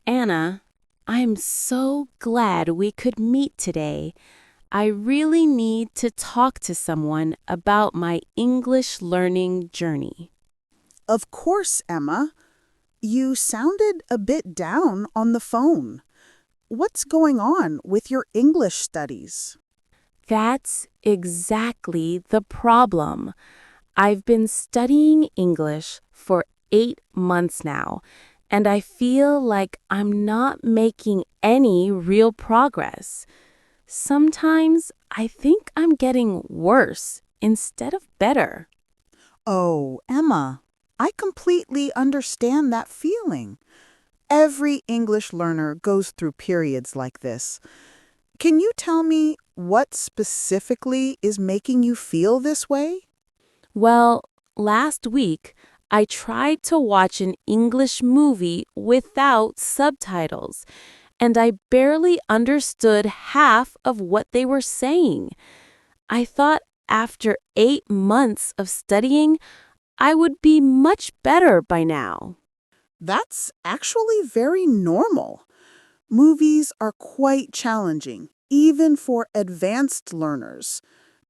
Anna, I'm so glad we could meet today. I really need to talk to someone about my English learning journey. Of course, Emma. You sounded a bit down on the phone. What's going on with your English studies? That's exactly the problem. I've been studying English for 8 months now, and I feel like I'm not making any real progress. Sometimes I think I'm getting worse instead of better. Oh, Emma, I completely understand that feeling. Every English learner goes through periods like this. Can you tell me what specifically is making you feel this way? Well, last week I tried to watch an English movie without subtitles, and I barely understood half of what they were saying. I thought after 8 months of studying, I would be much better by now. That's actually very normal. Movies are quite challenging, even for advanced learners,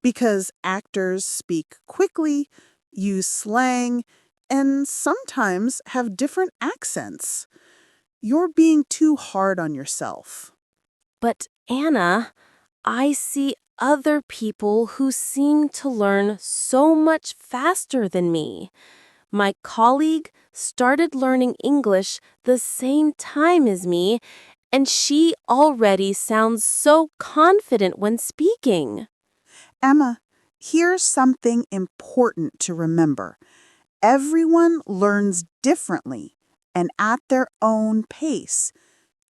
because actors speak quickly, use slang, and sometimes have different accents. You're being too hard on yourself. But Anna, I see other people who seem to learn so much faster than me. My colleague started learning English the same time as me, and she already sounds so confident when speaking. Emma, here's something important to remember. Everyone learns differently and at their own pace.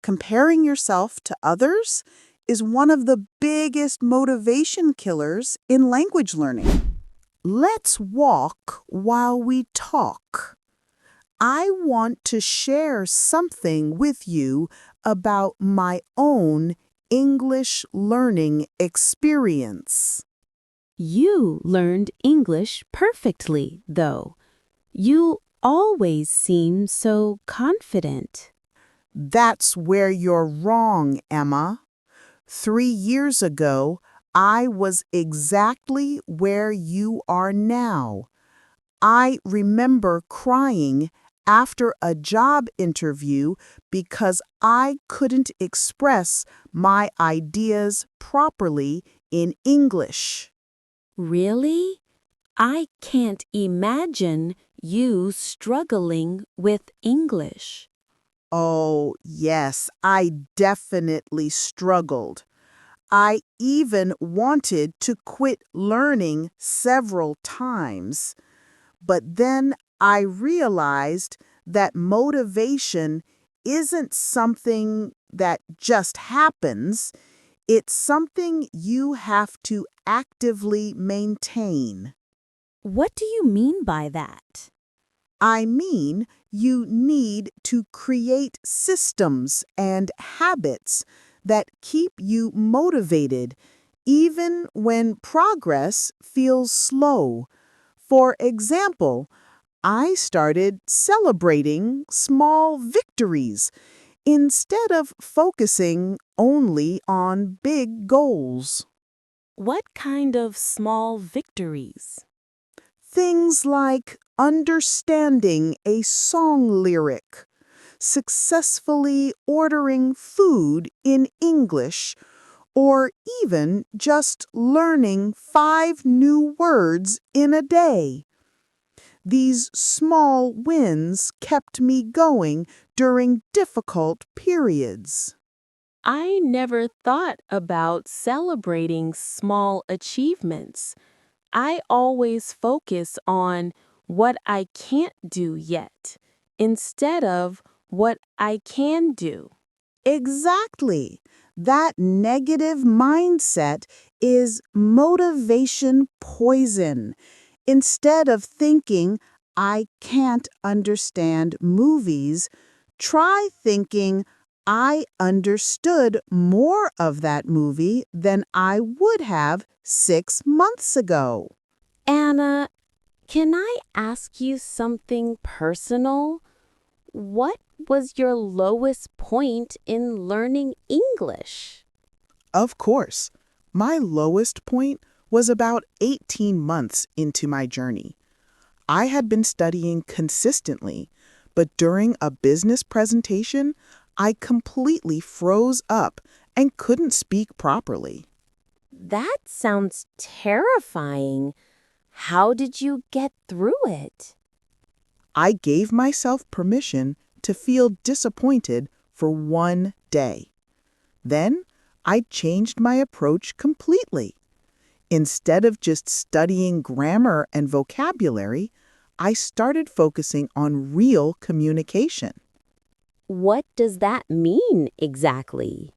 Comparing yourself to others is one of the biggest motivation killers in language learning. Let's walk while we talk. I want to share something with you about my own English learning experience. You learned English perfectly, though. You always seem so confident. That's where you're wrong, Emma. 3 years ago, I was exactly where you are now. I remember crying after a job interview because I couldn't express my ideas properly in English. Really? I can't imagine you struggling with English. Oh, yes, I definitely struggled. I even wanted to quit learning several times. But then I realized that motivation isn't something that just happens, it's something you have to actively maintain. What do you mean by that? I mean, you need to create systems and habits that keep you motivated, even when progress feels slow. For example, I started celebrating small victories instead of focusing only on big goals. What kind of small victories? Things like understanding a song lyric, successfully ordering food in English, or even just learning 5 new words in a day. These small wins kept me going during difficult periods. I never thought about celebrating small achievements. I always focus on what I can't do yet instead of what I can do. Exactly. That negative mindset is motivation poison. Instead of thinking, I can't understand movies, try thinking, I understood more of that movie than I would have 6 months ago. Anna, can I ask you something personal? What was your lowest point in learning English? Of course, my lowest point was about 18 months into my journey. I had been studying consistently, but during a business presentation, I completely froze up and couldn't speak properly. That sounds terrifying. How did you get through it? I gave myself permission to feel disappointed for one day. Then I changed my approach completely. Instead of just studying grammar and vocabulary, I started focusing on real communication. What does that mean exactly?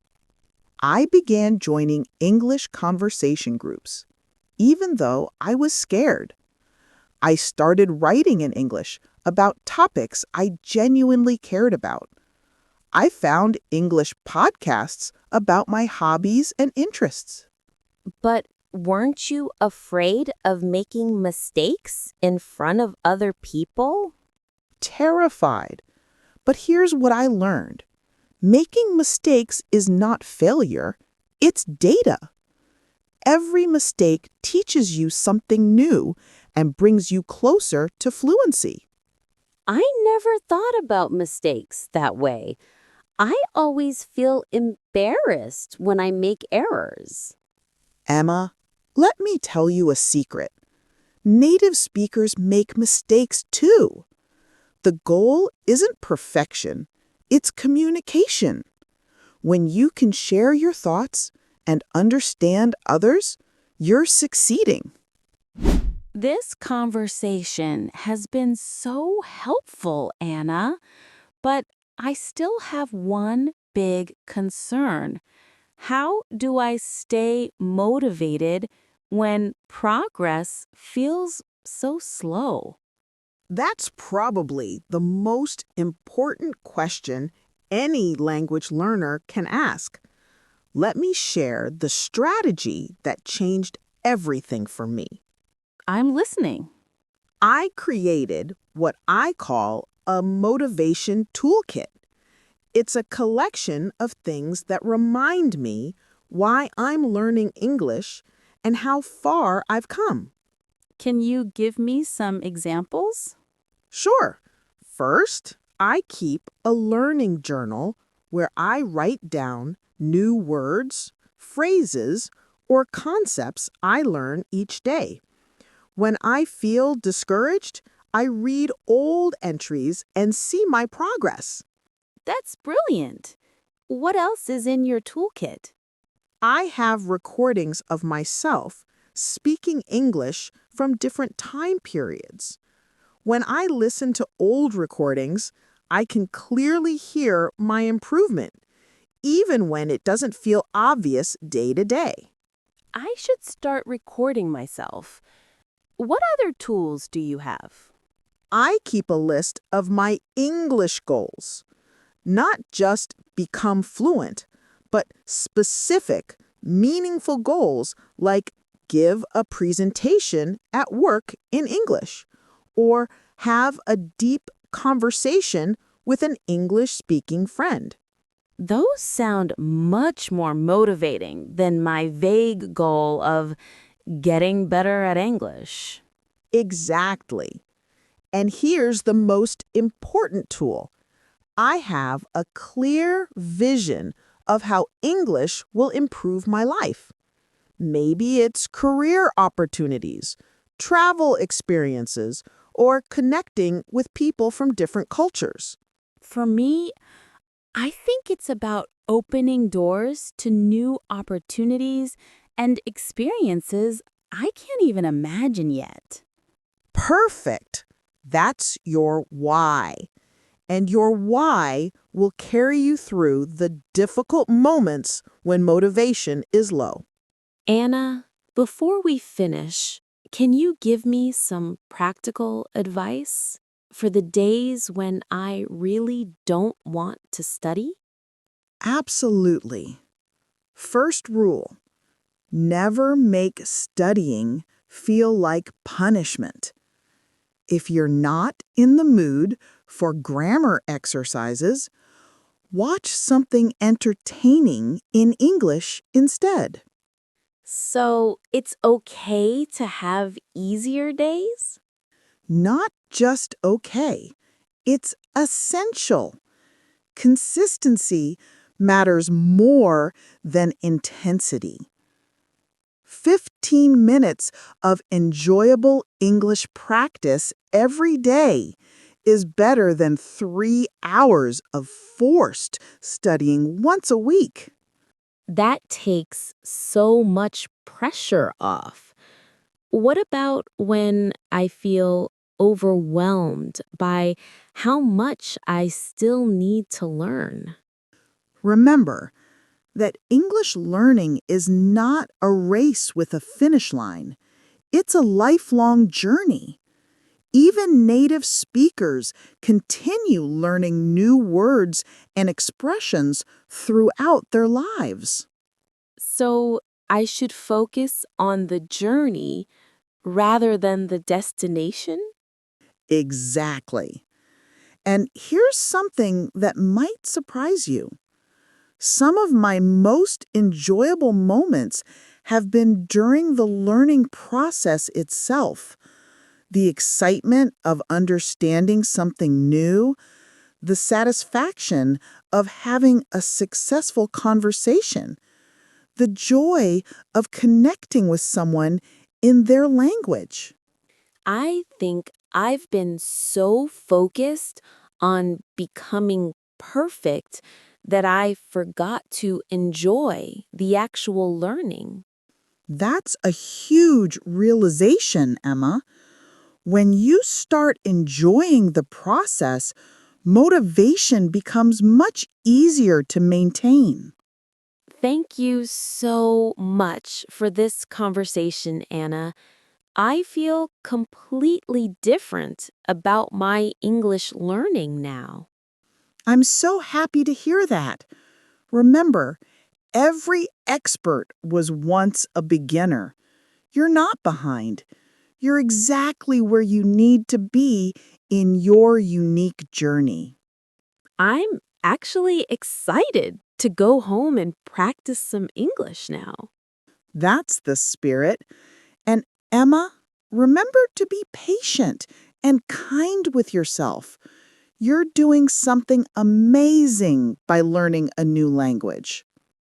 I began joining English conversation groups, even though I was scared. I started writing in English about topics I genuinely cared about. I found English podcasts about my hobbies and interests. But weren't you afraid of making mistakes in front of other people? Terrified. But here's what I learned. Making mistakes is not failure, it's data. Every mistake teaches you something new and brings you closer to fluency. I never thought about mistakes that way. I always feel embarrassed when I make errors. Emma, let me tell you a secret. Native speakers make mistakes too. The goal isn't perfection, it's communication. When you can share your thoughts and understand others, you're succeeding. This conversation has been so helpful, Anna, but I still have one big concern. How do I stay motivated when progress feels so slow? That's probably the most important question any language learner can ask. Let me share the strategy that changed everything for me. I'm listening. I created what I call a motivation toolkit. It's a collection of things that remind me why I'm learning English and how far I've come. Can you give me some examples? Sure. First, I keep a learning journal where I write down new words, phrases, or concepts I learn each day. When I feel discouraged, I read old entries and see my progress. That's brilliant. What else is in your toolkit? I have recordings of myself speaking English from different time periods. When I listen to old recordings, I can clearly hear my improvement, even when it doesn't feel obvious day to day. I should start recording myself. What other tools do you have? I keep a list of my English goals, not just become fluent, but specific, meaningful goals like give a presentation at work in English or have a deep conversation with an English-speaking friend. Those sound much more motivating than my vague goal of getting better at English. Exactly. And here's the most important tool. I have a clear vision of how English will improve my life. Maybe it's career opportunities, travel experiences, or connecting with people from different cultures. For me, I think it's about opening doors to new opportunities and experiences I can't even imagine yet. Perfect. That's your why. And your why will carry you through the difficult moments when motivation is low. Anna, before we finish, can you give me some practical advice for the days when I really don't want to study? Absolutely. First rule, never make studying feel like punishment. If you're not in the mood for grammar exercises, watch something entertaining in English instead. So it's okay to have easier days? Not just okay, it's essential. Consistency matters more than intensity. 15 minutes of enjoyable English practice every day is better than 3 hours of forced studying once a week. That takes so much pressure off. What about when I feel overwhelmed by how much I still need to learn? Remember that English learning is not a race with a finish line. It's a lifelong journey. Even native speakers continue learning new words and expressions throughout their lives. So I should focus on the journey rather than the destination? Exactly. And here's something that might surprise you. Some of my most enjoyable moments have been during the learning process itself. The excitement of understanding something new, the satisfaction of having a successful conversation, the joy of connecting with someone in their language. I think I've been so focused on becoming perfect that I forgot to enjoy the actual learning. That's a huge realization, Emma. When you start enjoying the process, motivation becomes much easier to maintain. Thank you so much for this conversation, Anna. I feel completely different about my English learning now. I'm so happy to hear that. Remember, every expert was once a beginner. You're not behind. You're exactly where you need to be in your unique journey. I'm actually excited to go home and practice some English now. That's the spirit. And Emma, remember to be patient and kind with yourself. You're doing something amazing by learning a new language.